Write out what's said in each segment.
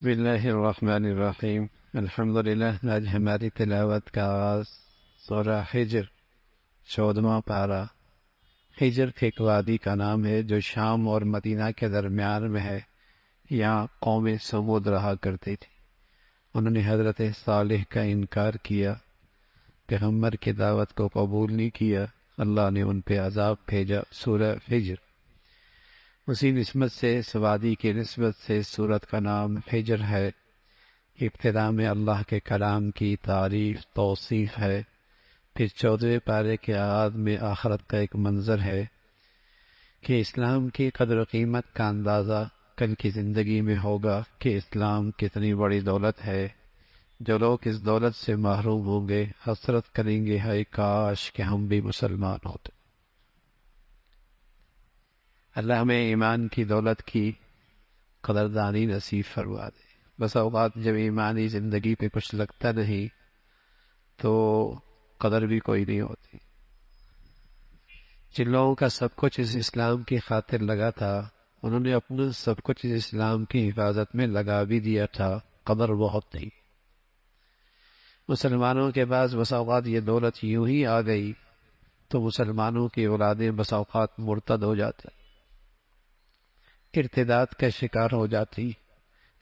بسم اللہ الرحمن الرحیم۔ الحمدللہ، آج ہماری تلاوت کا آغاز سورہ حجر 14واں پارہ۔ حجر ایک وادی کا نام ہے جو شام اور مدینہ کے درمیان میں ہے۔ یہاں قوم سمود رہا کرتی تھی۔ انہوں نے حضرت صالح کا انکار کیا، پیغمبر کی دعوت کو قبول نہیں کیا، اللہ نے ان پہ عذاب بھیجا۔ سورہ حجر اسی نسبت سے، اس وادی کی نسبت سے سورت کا نام حجر ہے۔ ابتدا میں اللہ کے کلام کی تعریف توصیف ہے، پھر 14ویں پارے کے آغاز میں آخرت کا ایک منظر ہے کہ اسلام کی قدر و قیمت کا اندازہ کل کی زندگی میں ہوگا کہ اسلام کتنی بڑی دولت ہے۔ جو لوگ اس دولت سے محروم ہوں گے حسرت کریں گے، ہائے کاش کہ ہم بھی مسلمان ہوتے۔ اللہ ہمیں ایمان کی دولت کی قدردانی نصیب فرما دے۔ بس اوقات جب ایمانی زندگی پہ کچھ لگتا نہیں تو قدر بھی کوئی نہیں ہوتی۔ جن لوگوں کا سب کچھ اس اسلام کی خاطر لگا تھا، انہوں نے اپنا سب کچھ اس اسلام کی حفاظت میں لگا بھی دیا تھا، قدر بہت نہیں۔ مسلمانوں کے پاس بس اوقات یہ دولت یوں ہی آ گئی تو مسلمانوں کی اولادیں بس اوقات مرتد ہو جاتی، ارتداد کا شکار ہو جاتی،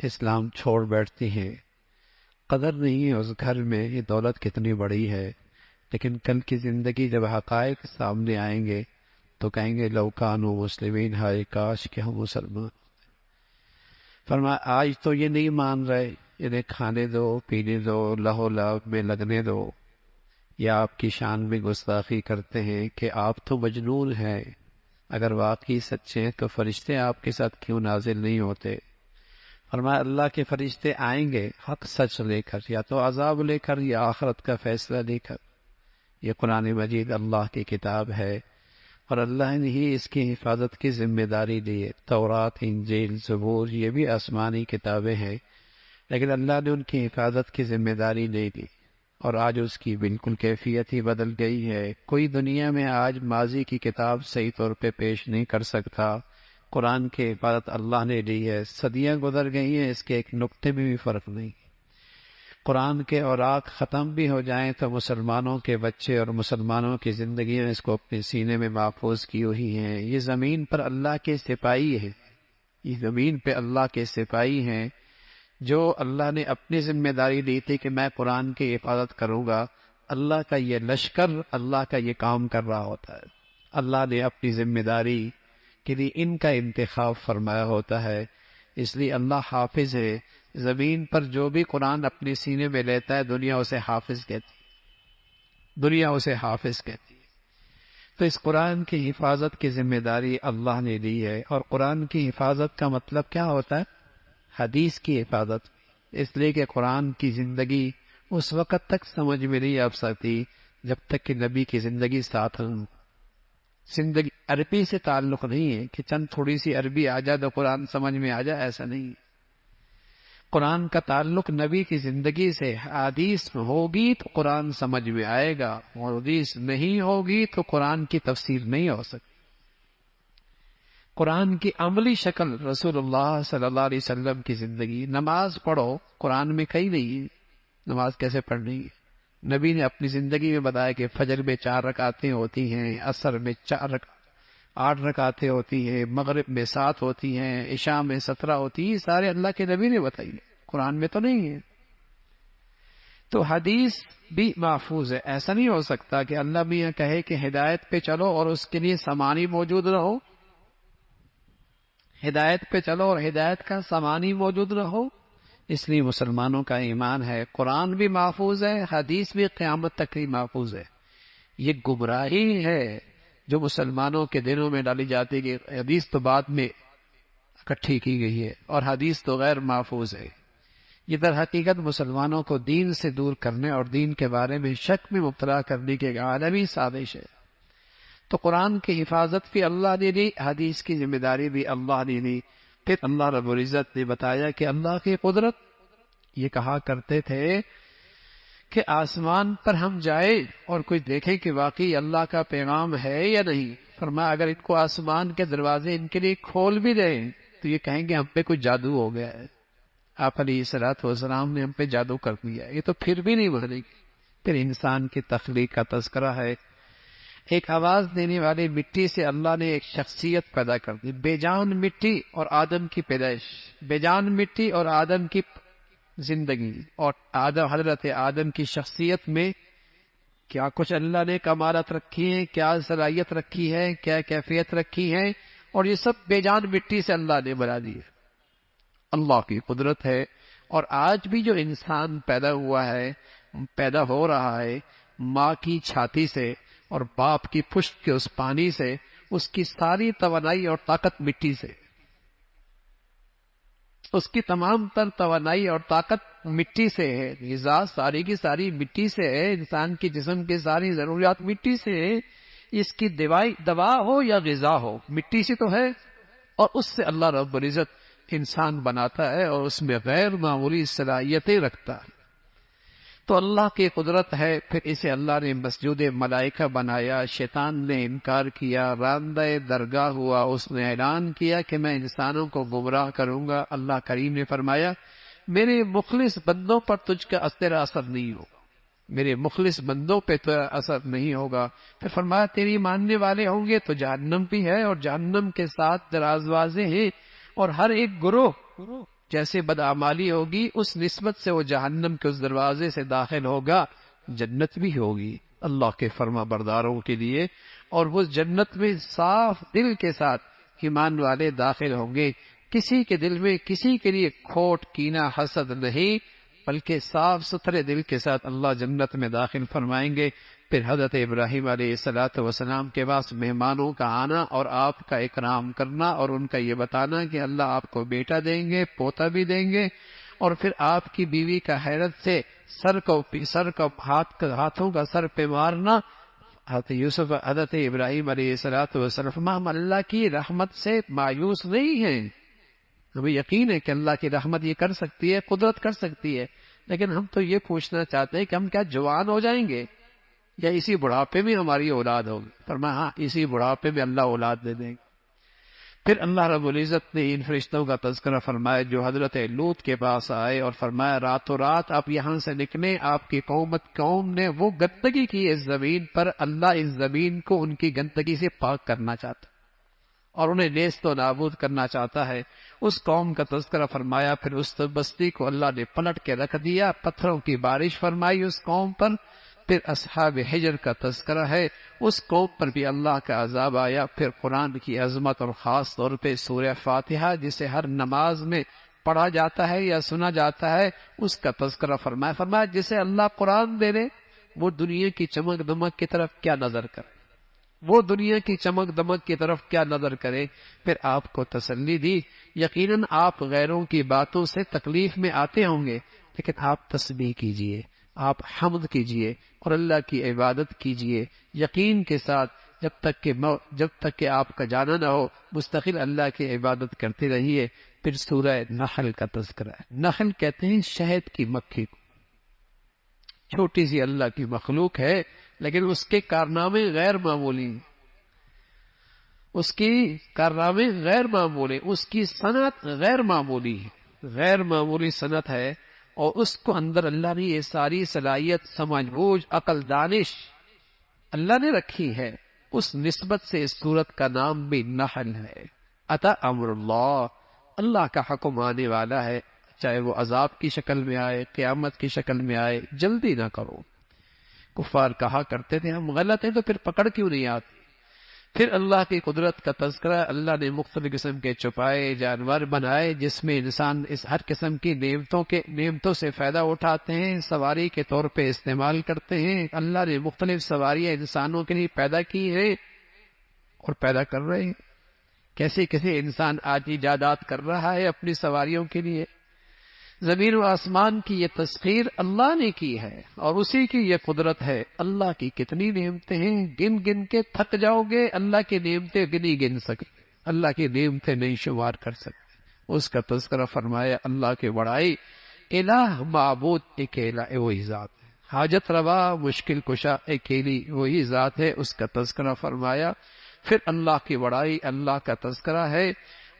اسلام چھوڑ بیٹھتی ہیں۔ قدر نہیں ہے اس گھر میں یہ دولت کتنی بڑی ہے، لیکن کل کی زندگی جب حقائق سامنے آئیں گے تو کہیں گے لو کانوا مسلمین، ہائے کاش کہ ہم مسلمان۔ فرمایا آج تو یہ نہیں مان رہے، انہیں کھانے دو، پینے دو، لہو لعب میں لگنے دو، یا آپ کی شان میں گستاخی کرتے ہیں کہ آپ تو مجنون ہیں۔ اگر واقعی سچے ہیں تو فرشتے آپ کے ساتھ کیوں نازل نہیں ہوتے؟ فرمایا اللہ کے فرشتے آئیں گے حق سچ لے کر، یا تو عذاب لے کر یا آخرت کا فیصلہ لے کر۔ یہ قرآن مجید اللہ کی کتاب ہے اور اللہ نے ہی اس کی حفاظت کی ذمہ داری دی ہے۔ تورات، انجیل، زبور یہ بھی آسمانی کتابیں ہیں، لیکن اللہ نے ان کی حفاظت کی ذمہ داری نہیں دی، اور آج اس کی بالکل کیفیت ہی بدل گئی ہے۔ کوئی دنیا میں آج ماضی کی کتاب صحیح طور پہ پیش نہیں کر سکتا۔ قرآن کی حفاظت اللہ نے دی ہے، صدیاں گزر گئی ہیں، اس کے ایک نقطے میں بھی فرق نہیں۔ قرآن کے اوراق ختم بھی ہو جائیں تو مسلمانوں کے بچے اور مسلمانوں کی زندگیاں اس کو اپنے سینے میں محفوظ کی ہوئی ہیں۔ یہ زمین پر اللہ کے سپاہی ہیں، یہ زمین پہ اللہ کے سپاہی ہیں جو اللہ نے اپنی ذمہ داری دی تھی کہ میں قرآن کی حفاظت کروں گا۔ اللہ کا یہ لشکر اللہ کا یہ کام کر رہا ہوتا ہے۔ اللہ نے اپنی ذمہ داری کے لیے ان کا انتخاب فرمایا ہوتا ہے، اس لیے اللہ حافظ ہے۔ زمین پر جو بھی قرآن اپنے سینے میں لیتا ہے دنیا اسے حافظ کہتی ہے، دنیا اسے حافظ کہتی ہے۔ تو اس قرآن کی حفاظت کی ذمہ داری اللہ نے دی ہے، اور قرآن کی حفاظت کا مطلب کیا ہوتا ہے؟ حدیث کی حفاظت، اس لیے کہ قرآن کی زندگی اس وقت تک سمجھ میں نہیں آ سکتی جب تک کہ نبی کی زندگی ساتھ ہوں۔ زندگی عربی سے تعلق نہیں ہے کہ چند تھوڑی سی عربی آ جائے تو قرآن سمجھ میں آ جائے، ایسا نہیں ہے۔ قرآن کا تعلق نبی کی زندگی سے، حدیث ہوگی تو قرآن سمجھ میں آئے گا، اور حدیث نہیں ہوگی تو قرآن کی تفسیر نہیں ہو سکتی۔ قرآن کی عملی شکل رسول اللہ صلی اللہ علیہ وسلم کی زندگی۔ نماز پڑھو، قرآن میں کہیں نہیں ہے نماز کیسے پڑھنی ہے۔ نبی نے اپنی زندگی میں بتایا کہ فجر میں 4 رکعتیں ہوتی ہیں، عصر میں 8 رکعتیں ہوتی ہیں، مغرب میں 7 ہوتی ہیں، عشاء میں 17 ہوتی ہیں۔ یہ سارے اللہ کے نبی نے بتائی ہے، قرآن میں تو نہیں ہے۔ تو حدیث بھی محفوظ ہے۔ ایسا نہیں ہو سکتا کہ اللہ میاں کہے کہ ہدایت پہ چلو اور اس کے لیے سامانی موجود رہو، ہدایت پہ چلو اور ہدایت کا سامانی موجود رہو۔ اس لیے مسلمانوں کا ایمان ہے قرآن بھی محفوظ ہے، حدیث بھی قیامت تک ہی محفوظ ہے۔ یہ گمراہی ہے جو مسلمانوں کے دلوں میں ڈالی جاتی ہے کہ حدیث تو بعد میں اکٹھی کی گئی ہے اور حدیث تو غیر محفوظ ہے۔ یہ در حقیقت مسلمانوں کو دین سے دور کرنے اور دین کے بارے میں شک میں مبتلا کرنے کی ایک عالمی سازش ہے۔ تو قرآن کی حفاظت بھی اللہ نے دی، حدیث کی ذمہ داری بھی اللہ نے دی۔ پھر اللہ رب العزت نے بتایا کہ اللہ کی قدرت، یہ کہا کرتے تھے کہ آسمان پر ہم جائیں اور کوئی دیکھیں کہ واقعی اللہ کا پیغام ہے یا نہیں۔ فرمایا اگر ان کو آسمان کے دروازے ان کے لیے کھول بھی دیں تو یہ کہیں گے ہم پہ کوئی جادو ہو گیا ہے، آپ علیہ الصلوۃ والسلام نے ہم پہ جادو کر دیا، یہ تو پھر بھی نہیں مانے گی۔ پھر انسان کی تخلیق کا تذکرہ ہے، ایک آواز دینے والے مٹی سے اللہ نے ایک شخصیت پیدا کر دی، بے جان مٹی اور آدم کی پیدائش، بے جان مٹی اور آدم کی زندگی، اور حضرت آدم کی شخصیت میں کیا کچھ اللہ نے کمالات رکھی ہیں، کیا صلاحیت رکھی ہے، کیا کیفیت رکھی ہے، اور یہ سب بے جان مٹی سے اللہ نے بنا دی ہے۔ اللہ کی قدرت ہے۔ اور آج بھی جو انسان پیدا ہوا ہے، پیدا ہو رہا ہے ماں کی چھاتی سے اور باپ کی پشت کے اس پانی سے، اس کی ساری توانائی اور طاقت مٹی سے، اس کی تمام تر توانائی اور طاقت مٹی سے ہے، غذا ساری کی ساری مٹی سے ہے، انسان کے جسم کی ساری ضروریات مٹی سے ہے، اس کی دوا ہو یا غذا ہو مٹی سے تو ہے، اور اس سے اللہ رب العزت انسان بناتا ہے اور اس میں غیر معمولی صلاحیتیں رکھتا ہے۔ تو اللہ کی قدرت ہے، پھر اسے اللہ نے مسجود ملائکہ بنایا، شیطان نے انکار کیا، راندہ درگاہ ہوا، اس نے اعلان کیا کہ میں انسانوں کو گمراہ کروں گا۔ اللہ کریم نے فرمایا میرے مخلص بندوں پر تجھ کا تیرا اثر نہیں ہوگا، میرے مخلص بندوں پہ تو اثر نہیں ہوگا۔ پھر فرمایا تیری ماننے والے ہوں گے تو جہنم بھی ہے، اور جہنم کے ساتھ دروازے ہیں، اور ہر ایک گروہ جیسے بدعمالی ہوگی اس نسبت سے وہ جہنم کے اس دروازے سے داخل ہوگا، جنت بھی ہوگی اللہ کے فرما برداروں کے لیے، اور وہ جنت میں صاف دل کے ساتھ ایمان والے داخل ہوں گے، کسی کے دل میں کسی کے لیے کھوٹ کینہ حسد نہیں، بلکہ صاف ستھرے دل کے ساتھ اللہ جنت میں داخل فرمائیں گے۔ پھر حضرت ابراہیم علیہ الصلوۃ والسلام کے پاس مہمانوں کا آنا اور آپ کا اکرام کرنا، اور ان کا یہ بتانا کہ اللہ آپ کو بیٹا دیں گے، پوتا بھی دیں گے، اور پھر آپ کی بیوی کا حیرت سے ہاتھوں کا سر پہ مارنا۔ حضرت ابراہیم علیہ الصلوۃ والسلام ہم اللہ کی رحمت سے مایوس نہیں ہیں، ہمیں یقین ہے کہ اللہ کی رحمت یہ کر سکتی ہے، قدرت کر سکتی ہے، لیکن ہم تو یہ پوچھنا چاہتے ہیں کہ ہم کیا جوان ہو جائیں گے یا اسی بڑھاپے میں ہماری اولاد ہوگی؟ فرمایا ہاں اسی بڑھاپے میں اللہ اولاد دے دیں گے۔ پھر اللہ رب العزت نے ان فرشتوں کا تذکرہ فرمایا جو حضرت لوط کے پاس آئے، اور فرمایا راتوں رات آپ یہاں سے نکلیں، آپ کی قوم نے وہ گندگی کی اس زمین پر، اللہ اس زمین کو ان کی گندگی سے پاک کرنا چاہتا اور انہیں نیست و نابود کرنا چاہتا ہے۔ اس قوم کا تذکرہ فرمایا، پھر اس بستی کو اللہ نے پلٹ کے رکھ دیا، پتھروں کی بارش فرمائی اس قوم پر۔ پھر اصحاب حجر کا تذکرہ ہے، اس قوم پر بھی اللہ کا عذاب آیا۔ پھر قرآن کی عظمت اور خاص طور پہ سورہ فاتحہ جسے ہر نماز میں پڑھا جاتا ہے یا سنا جاتا ہے، اس کا تذکرہ فرمایا جسے اللہ قرآن دے لے وہ دنیا کی چمک دمک کی طرف کیا نظر کرے، وہ دنیا کی چمک دمک کی طرف کیا نظر کرے۔ پھر آپ کو تسلی دی، یقیناً آپ غیروں کی باتوں سے تکلیف میں آتے ہوں گے، لیکن آپ تسبیح کیجئے، آپ حمد کیجئے اور اللہ کی عبادت کیجئے یقین کے ساتھ، جب تک کہ آپ کا جانا نہ ہو مستقل اللہ کی عبادت کرتے رہیے۔ پھر سورہ نحل کا تذکرہ ہے، نحل کہتے ہیں شہد کی مکھی کو، چھوٹی سی اللہ کی مخلوق ہے لیکن اس کے کارنامے غیر معمولی ہیں، اس کی کارنامے غیر معمولی، اس کی صنعت غیر معمولی ہے، غیر معمولی صنعت ہے، اور اس کو اندر اللہ نے یہ ساری صلاحیت، سمجھ بوجھ، عقل، دانش اللہ نے رکھی ہے۔ اس نسبت سے اس سورت کا نام بھی نحل ہے۔ اتا امر اللہ، اللہ کا حکم آنے والا ہے، چاہے وہ عذاب کی شکل میں آئے، قیامت کی شکل میں آئے، جلدی نہ کرو۔ کفار کہا کرتے تھے ہم غلط ہیں تو پھر پکڑ کیوں نہیں آتی؟ پھر اللہ کی قدرت کا تذکرہ، اللہ نے مختلف قسم کے چھپائے جانور بنائے جس میں انسان اس ہر قسم کی نعمتوں سے فائدہ اٹھاتے ہیں، سواری کے طور پہ استعمال کرتے ہیں۔ اللہ نے مختلف سواریاں انسانوں کے لیے پیدا کی ہیں اور پیدا کر رہے ہیں، کیسے کیسے انسان آج ایجادات کر رہا ہے اپنی سواریوں کے لیے۔ زمین و آسمان کی یہ تسخیر اللہ نے کی ہے اور اسی کی یہ قدرت ہے۔ اللہ کی کتنی نعمتیں ہیں، گن گن کے تھک جاؤ گے، اللہ کی نعمتیں گنی گن سکتے، اللہ کی نعمتیں نہیں شمار کر سکتے۔ اس کا تذکرہ فرمایا اللہ کی بڑائی، الہ معبود اکیلا وہی ذات ہے، حاجت روا مشکل کشا اکیلی وہی ذات ہے، اس کا تذکرہ فرمایا۔ پھر اللہ کی بڑائی، اللہ کا تذکرہ ہے،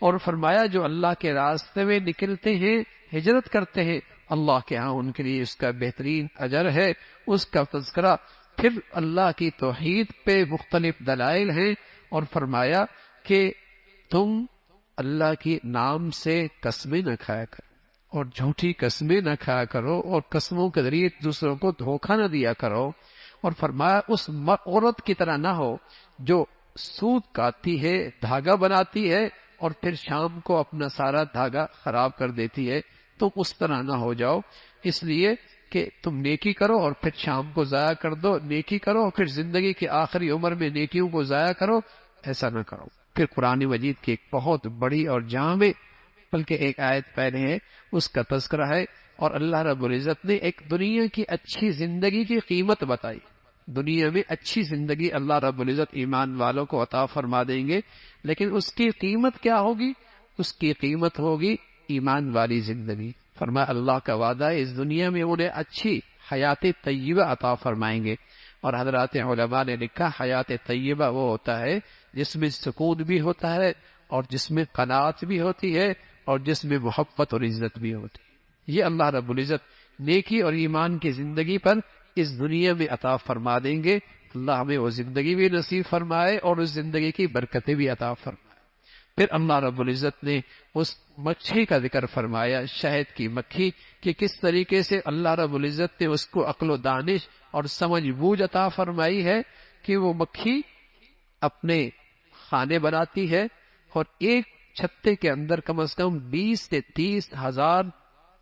اور فرمایا جو اللہ کے راستے میں نکلتے ہیں ہجرت کرتے ہیں اللہ کے ہاں ان کے لیے اس کا بہترین اجر ہے، اس کا تذکرہ۔ پھر اللہ کی توحید پہ مختلف دلائل ہیں، اور فرمایا کہ تم اللہ کے نام سے قسمیں نہ کھایا کرو اور جھوٹی قسمیں نہ کھایا کرو، اور قسموں کے ذریعے دوسروں کو دھوکہ نہ دیا کرو، اور فرمایا اس عورت کی طرح نہ ہو جو سود کاٹتی ہے، دھاگا بناتی ہے اور پھر شام کو اپنا سارا دھاگا خراب کر دیتی ہے، تم اس طرح نہ ہو جاؤ، اس لیے کہ تم نیکی کرو اور پھر شام کو ضائع کر دو، نیکی کرو اور پھر زندگی کی آخری عمر میں نیکیوں کو ضائع کرو، ایسا نہ کرو۔ پھر قرآن مجید کی ایک بہت بڑی اور جامع، بلکہ ایک آیت پہلے ہے، اس کا تذکرہ ہے، اور اللہ رب العزت نے ایک دنیا کی اچھی زندگی کی قیمت بتائی۔ دنیا میں اچھی زندگی اللہ رب العزت ایمان والوں کو عطا فرما دیں گے، لیکن اس کی قیمت کیا ہوگی؟ اس کی قیمت ہوگی ایمان والی زندگی۔ فرمایا اللہ کا وعدہ ہے اس دنیا میں انہیں اچھی حیات طیبہ عطا فرمائیں گے، اور حضرات علماء نے لکھا حیات طیبہ وہ ہوتا ہے جس میں سکون بھی ہوتا ہے، اور جس میں قناعت بھی ہوتی ہے، اور جس میں محبت اور عزت بھی ہوتی ہے۔ یہ اللہ رب العزت نیکی اور ایمان کی زندگی پر اس دنیا میں عطا فرما دیں گے۔ اللہ ہمیں وہ زندگی بھی نصیب فرمائے اور اس زندگی کی برکتیں بھی عطا فرمائے۔ پھر اللہ رب العزت نے اس مکھی کا ذکر فرمایا، شہد کی مکھی، کہ کس طریقے سے اللہ رب العزت نے اس کو عقل و دانش اور سمجھ بوجھ عطا فرمائی ہے کہ وہ مکھی اپنے خانے بناتی ہے، اور ایک چھتے کے اندر کم از کم 20 سے 30 ہزار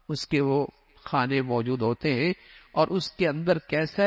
اس کے وہ خانے موجود ہوتے ہیں، اور اس کے اندر کیسا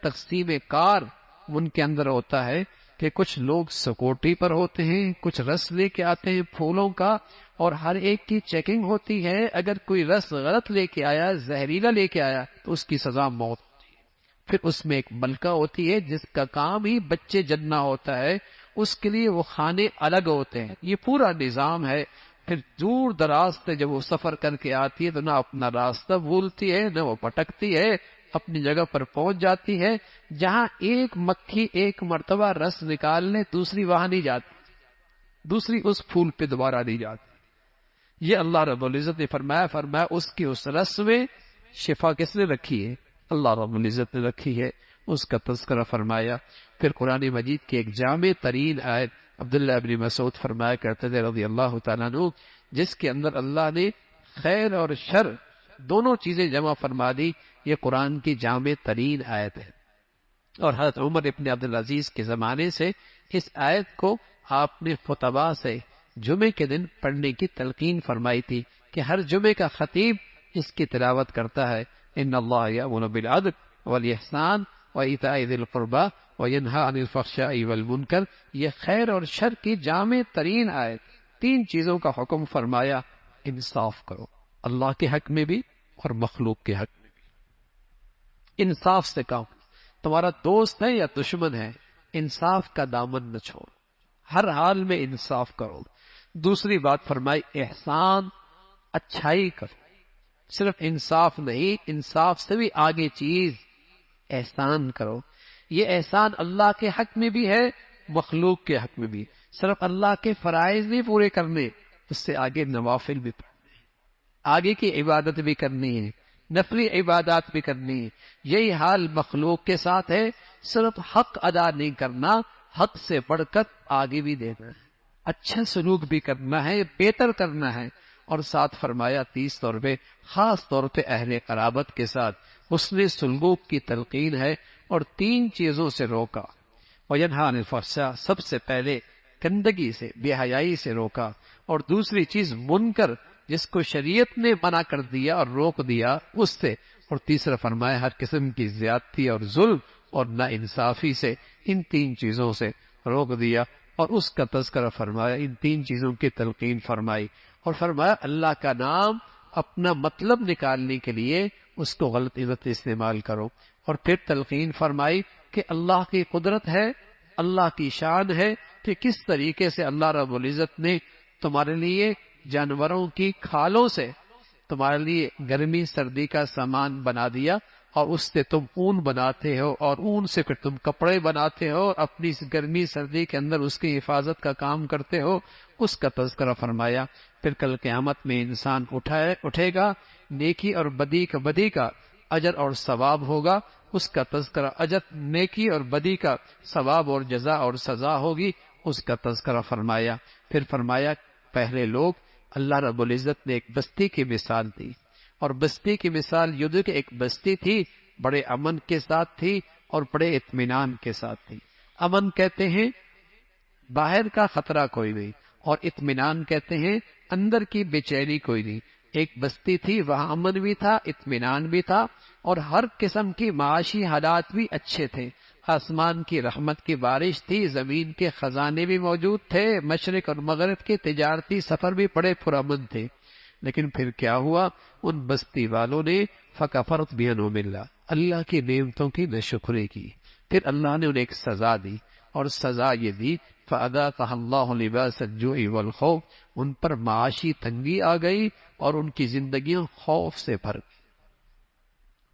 تقسیم کار ان کے اندر ہوتا ہے کہ کچھ لوگ سکوٹی پر ہوتے ہیں، کچھ رس لے کے آتے ہیں پھولوں کا، اور ہر ایک کی چیکنگ ہوتی ہے، اگر کوئی رس غلط لے کے آیا، زہریلا لے کے آیا، تو اس کی سزا موت ہوتی ہے۔ پھر اس میں ایک ملکہ ہوتی ہے جس کا کام ہی بچے جننا ہوتا ہے، اس کے لیے وہ خانے الگ ہوتے ہیں۔ یہ پورا نظام ہے۔ پھر دور دراز سے جب وہ سفر کر کے آتی ہے تو نہ اپنا راستہ بھولتی ہے، نہ وہ بھٹکتی ہے، اپنی جگہ پر پہنچ جاتی ہے۔ جہاں ایک مکھی ایک مرتبہ رس نکالنے دوسری وہاں نہیں جاتی، دوسری اس پھول پہ دوبارہ نہیں جاتی۔ یہ اللہ رب العزت نے فرمایا اس کی اس رس میں شفا کس نے رکھی ہے؟ اللہ رب العزت نے رکھی ہے، اس کا تذکرہ فرمایا۔ پھر قرآن مجید کی ایک جامع ترین آیت عبداللہ ابن مسعود فرمایا کرتے تھے رضی اللہ تعالیٰ عنہ، جس کے اندر اللہ نے خیر اور شر دونوں چیزیں جمع فرما دی۔ یہ قرآن کی جامع ترین آیت ہے، اور حضرت عمر ابن عبدالعزیز کے زمانے سے اس آیت کو آپ نے خطباء سے جمعے کے دن پڑھنے کی تلقین فرمائی تھی کہ ہر جمعے کا خطیب اس کی تلاوت کرتا ہے۔ ان اللہ یأمر بالعدل والاحسان وایتاء ذی القربى وینہی عن الفحشاء والمنکر۔ یہ خیر اور شر کی جامع ترین آیت، تین چیزوں کا حکم فرمایا۔ انصاف کرو، اللہ کے حق میں بھی اور مخلوق کے حق میں بھی۔ انصاف سے کام، تمہارا دوست ہے یا دشمن ہے، انصاف کا دامن نہ چھوڑو، ہر حال میں انصاف کرو۔ دوسری بات فرمائی احسان، اچھائی کرو۔ صرف انصاف نہیں، انصاف سے بھی آگے چیز احسان کرو۔ یہ احسان اللہ کے حق میں بھی ہے، مخلوق کے حق میں بھی۔ صرف اللہ کے فرائض نہیں پورے کرنے، اس سے آگے نوافل بھی پڑھنے، آگے کی عبادت بھی کرنی ہے، نفلی عبادات بھی کرنی ہے۔ یہی حال مخلوق کے ساتھ ہے، صرف حق ادا نہیں کرنا، حق سے بڑھ کر آگے بھی دینا ہے، اچھا سلوک بھی کرنا ہے، بہتر کرنا ہے۔ اور ساتھ فرمایا 30 طور پہ، خاص طور پہ اہل قرابت کے ساتھ حسن سلوک کی تلقین ہے، اور تین چیزوں سے روکا۔ وینہی عن الفحشاء، سب سے پہلے گندگی سے، بے حیائی سے روکا، اور دوسری چیز منکر، جس کو شریعت نے منع کر دیا اور روک دیا، اس سے، اور تیسرا فرمایا ہر قسم کی زیادتی اور ظلم اور نا انصافی سے، ان تین چیزوں سے روک دیا، اور اس کا تذکرہ فرمایا، ان تین چیزوں کی تلقین فرمائی، اور فرمایا اللہ کا نام اپنا مطلب نکالنے کے لیے اس کو غلط استعمال کرو، اور پھر تلقین فرمائی کہ اللہ کی قدرت ہے، اللہ کی شان ہے کہ کس طریقے سے اللہ رب العزت نے تمہارے لیے جانوروں کی کھالوں سے تمہارے لیے گرمی سردی کا سامان بنا دیا، اور اس سے تم اون بناتے ہو اور اون سے پھر تم کپڑے بناتے ہو اور اپنی گرمی سردی کے اندر اس کی حفاظت کا کام کرتے ہو، اس کا تذکرہ فرمایا۔ پھر کل قیامت میں انسان اٹھے گا، نیکی اور بدی کا اجر اور ثواب ہوگا، اس کا تذکرہ، اجر نیکی اور بدی کا ثواب اور جزا اور سزا ہوگی، اس کا تذکرہ فرمایا۔ پھر فرمایا پہلے لوگ، اللہ رب العزت نے ایک بستی کی مثال دی، اور بستی کی مثال یہ کہ ایک بستی تھی، بڑے امن کے ساتھ تھی اور بڑے اطمینان کے ساتھ تھی۔ امن کہتے ہیں باہر کا خطرہ کوئی نہیں، اور اطمینان کہتے ہیں اندر کی بے چینی کوئی نہیں۔ ایک بستی تھی، وہاں امن بھی تھا، اطمینان بھی تھا، اور ہر قسم کی معاشی حالات بھی اچھے تھے۔ آسمان کی رحمت کی بارش تھی، زمین کے خزانے بھی موجود تھے، مشرق اور مغرب کے تجارتی سفر بھی بڑے پرامن تھے۔ لیکن پھر کیا ہوا؟ ان بستی والوں نے فکفرت بانعم اللہ، اللہ کی نعمتوں کی ناشکری کی۔ پھر اللہ نے انہیں ایک سزا دی، اور سزا یہ دی فَأَذَاقَهَا اللَّهُ لِبَاسَ الجُوعِ وَالْخَوْفِ، ان پر معاشی تنگی آ گئی اور ان کی زندگیاں خوف سے بھر گئی،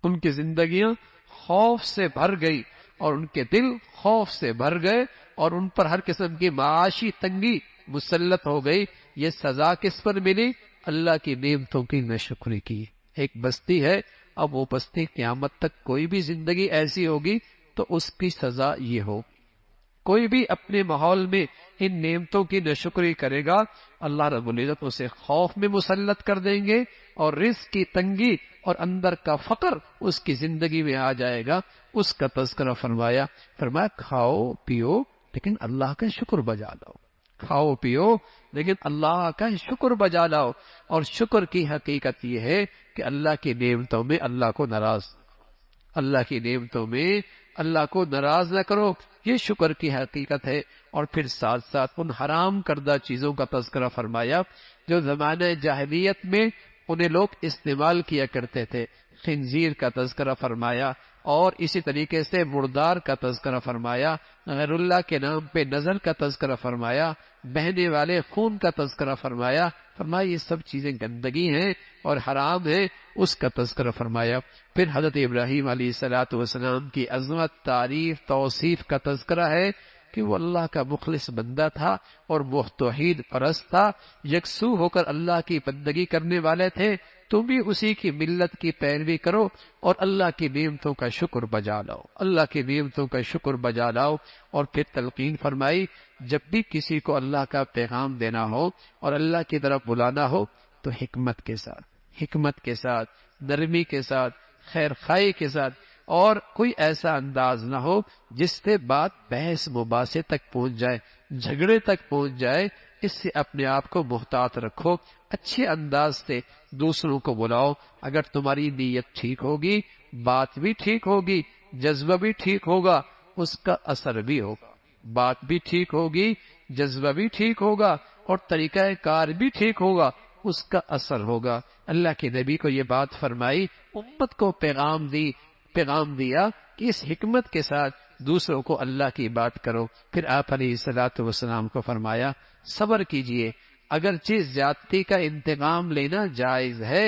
ان کی زندگیاں خوف سے بھر گئی اور ان کے دل خوف سے بھر گئے، اور ان پر ہر قسم کی معاشی تنگی مسلط ہو گئی۔ یہ سزا کس پر ملی؟ اللہ کی نعمتوں کی ناشکری کی۔ ایک بستی ہے، اب وہ بستی قیامت تک کوئی بھی زندگی ایسی ہوگی تو اس کی سزا یہ ہو۔ کوئی بھی اپنے ماحول میں ان نعمتوں کی ناشکری کرے گا، اللہ رب العزت اسے خوف میں مسلط کر دیں گے، اور رزق کی تنگی اور اندر کا فقر اس کی زندگی میں آ جائے گا۔ اس کا تذکرہ فرمایا کھاؤ پیو لیکن اللہ کا شکر بجا لاؤ، کھاؤ پیو لیکن اللہ کا شکر بجا لاؤ۔ اور شکر کی حقیقت یہ ہے کہ اللہ کی نعمتوں میں اللہ کو ناراض نہ کرو، یہ شکر کی حقیقت ہے۔ اور پھر ساتھ ساتھ ان حرام کردہ چیزوں کا تذکرہ فرمایا جو زمانہ جاہلیت میں انہیں لوگ استعمال کیا کرتے تھے۔ خنزیر کا تذکرہ فرمایا، اور اسی طریقے سے مردار کا تذکرہ فرمایا، غیر اللہ کے نام پہ نظر کا تذکرہ فرمایا، بہنے والے خون کا تذکرہ فرمایا۔ یہ سب چیزیں گندگی ہیں اور حرام ہیں، اس کا تذکرہ فرمایا۔ پھر حضرت ابراہیم علیہ السلام کی عظمت، تعریف، توصیف کا تذکرہ ہے کہ وہ اللہ کا مخلص بندہ تھا اور وہ توحید پرست تھا، یکسو ہو کر اللہ کی بندگی کرنے والے تھے۔ تم بھی اسی کی ملت کی پیروی کرو اور اللہ کی نعمتوں کا شکر بجا لاؤ، اللہ کی نعمتوں کا شکر بجا لاؤ۔ اور پھر تلقین فرمائی جب بھی کسی کو اللہ کا پیغام دینا ہو اور اللہ کی طرف بلانا ہو تو حکمت کے ساتھ، نرمی کے ساتھ، خیر خواہی کے ساتھ، اور کوئی ایسا انداز نہ ہو جس سے بات بحث مباحثے تک پہنچ جائے، جھگڑے تک پہنچ جائے۔ اس سے اپنے آپ کو محتاط رکھو، اچھے انداز سے دوسروں کو بلاؤ۔ اگر تمہاری نیت ٹھیک ہوگی، بات بھی ٹھیک ہوگی، جذبہ بھی ٹھیک ہوگا، اس کا اثر بھی ہوگا۔ بات بھی ٹھیک ہوگی، جذبہ بھی ٹھیک ہوگا، اور طریقہ کار بھی ٹھیک ہوگا، اس کا اثر ہوگا۔ اللہ کے نبی کو یہ بات فرمائی، امت کو پیغام دیا کہ اس حکمت کے ساتھ دوسروں کو اللہ کی بات کرو۔ پھر آپ علیہ السلام کو فرمایا صبر کیجئے، اگرچہ زیادتی کا انتقام لینا جائز ہے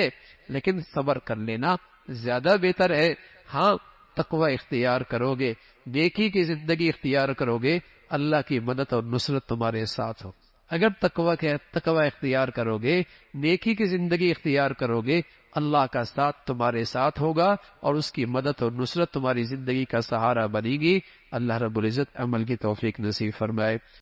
لیکن صبر کر لینا زیادہ بہتر ہے۔ ہاں، تقوی اختیار کرو گے، نیکی کی زندگی اختیار کرو گے، اللہ کی مدد اور نصرت تمہارے ساتھ ہو۔ اگر تقوی اختیار کرو گے، نیکی کی زندگی اختیار کرو گے، اللہ کا ساتھ تمہارے ساتھ ہوگا اور اس کی مدد اور نصرت تمہاری زندگی کا سہارا بنے گی۔ اللہ رب العزت عمل کی توفیق نصیب فرمائے۔